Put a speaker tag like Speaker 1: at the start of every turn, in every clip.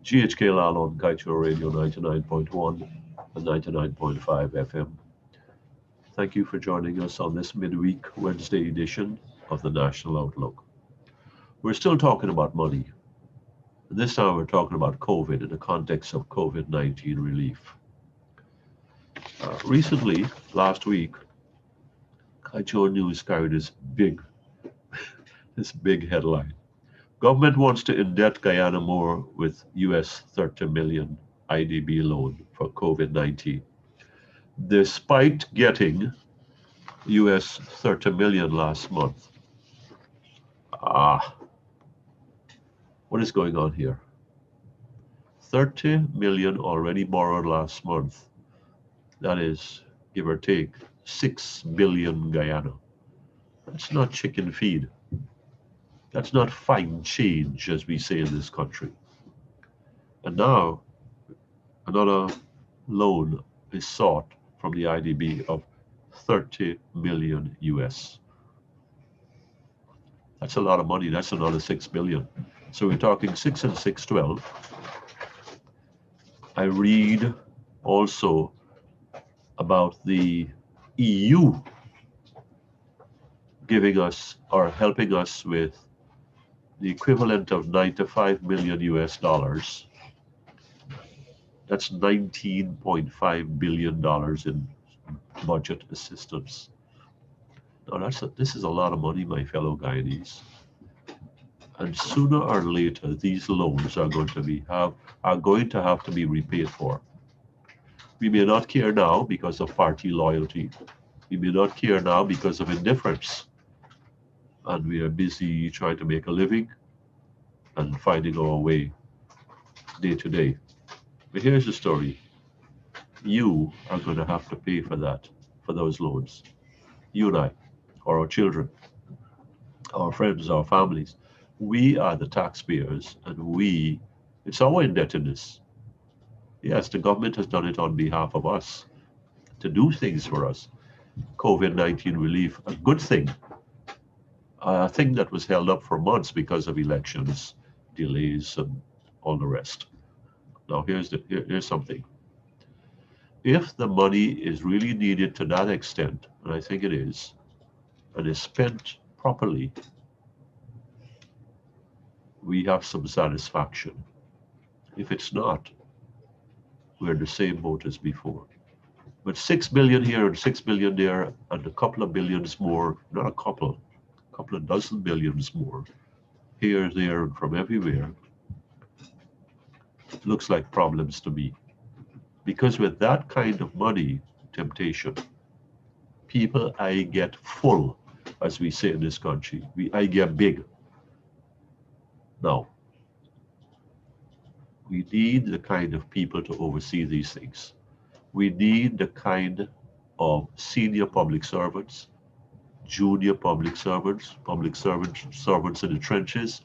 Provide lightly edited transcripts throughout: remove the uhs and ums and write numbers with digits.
Speaker 1: GHK Lall on Kaieteur Radio 99.1 and 99.5 FM. Thank you for joining us on this midweek Wednesday edition of the National Outlook. We're still talking about money. And this time we're talking about COVID in the context of COVID-19 relief. Recently, last week, Kaieteur News carried this big headline. Government wants to indebt Guyana more with US 30 million IDB loan for COVID-19. Despite getting US 30 million last month. What is going on here? 30 million already borrowed last month. That is, give or take, 6 billion Guyana. That's not chicken feed. That's not fine change, as we say in this country. And now, another loan is sought from the IDB of 30 million US. That's a lot of money. That's another 6 billion. So we're talking 6 and 6, 12. I read also about the EU giving us or helping us with the equivalent of 95 million US dollars. That's $19.5 billion in budget assistance. Now this is a lot of money, my fellow Guyanese. And sooner or later, these loans are going to have to be repaid for. We may not care now because of party loyalty. We may not care now because of indifference. And we are busy trying to make a living and finding our way day to day. But here's the story. You are going to have to pay for that, for those loans. You and I, or our children, our friends, our families. We are the taxpayers, and it's our indebtedness. Yes, the government has done it on behalf of us to do things for us. COVID-19 relief, a good thing. A thing that was held up for months because of elections, delays, and all the rest. Now here's something. If the money is really needed to that extent, and I think it is, and is spent properly, we have some satisfaction. If it's not, we're in the same boat as before. But 6 billion here and 6 billion there, and a couple of billions more, not a couple of dozen billions more, here, there, and from everywhere, looks like problems to me. Because with that kind of money, temptation, people I get full, as we say in this country. I get big. Now, we need the kind of people to oversee these things. We need the kind of senior public servants, junior public servants in the trenches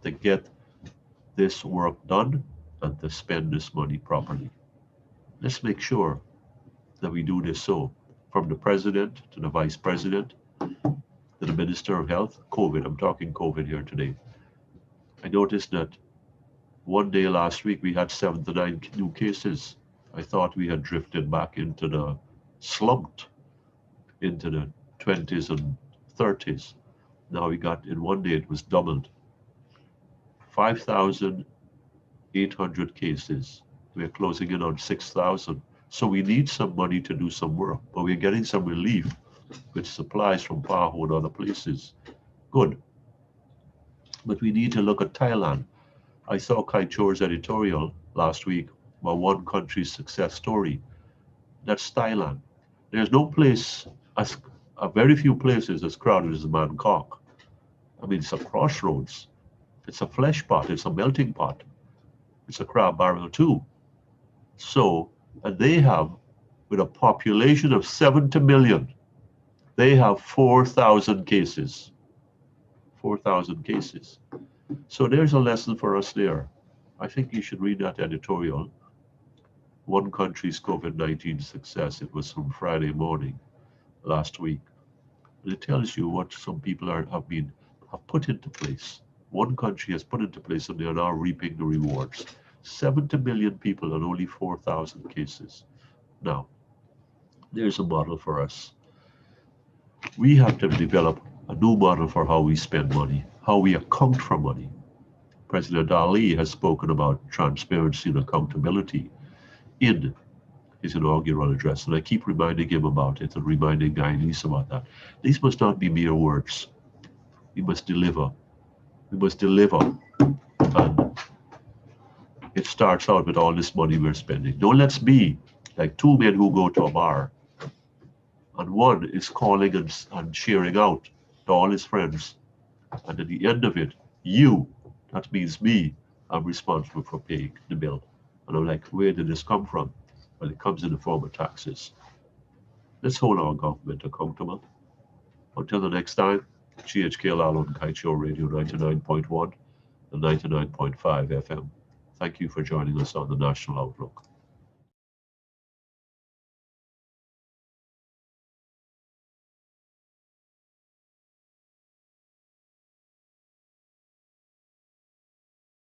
Speaker 1: to get this work done and to spend this money properly. Let's make sure that we do this so, from the president to the vice president to the minister of health. I'm talking COVID here today. I noticed that one day last week we had 79 new cases. I thought we had drifted back into the slumped into the 20s and 30s. Now in one day it was doubled. 5,800 cases. We're closing in on 6,000. So we need some money to do some work, but we're getting some relief with supplies from PAHO and other places. Good. But we need to look at Thailand. I saw Kaieteur's editorial last week about one country's success story. That's Thailand. There's no place, very few places as crowded as Bangkok. I mean, it's a crossroads. It's a flesh pot. It's a melting pot. It's a crab barrel too. So, and they have, with a population of 70 million, they have 4,000 cases. 4,000 cases. So there's a lesson for us there. I think you should read that editorial. One country's COVID-19 success. It was from Friday morning last week. And it tells you what some people have put into place. One country has put into place, and they are now reaping the rewards. 70 million people and only 4,000 cases. Now, there's a model for us. We have to develop a new model for how we spend money, how we account for money. President Lall has spoken about transparency and accountability in his inaugural address, and I keep reminding him about it and reminding Guy and Lisa about that. These must not be mere words. We must deliver. We must deliver. And it starts out with all this money we're spending. Don't let's be like two men who go to a bar, and one is calling and cheering out to all his friends. And at the end of it, you, that means me, I'm responsible for paying the bill. And I'm like, where did this come from? Well, it comes in the form of taxes. Let's hold our government accountable. Until the next time, GHK Lall on Kaieteur Radio 99.1 and 99.5 FM. Thank you for joining us on the National Outlook.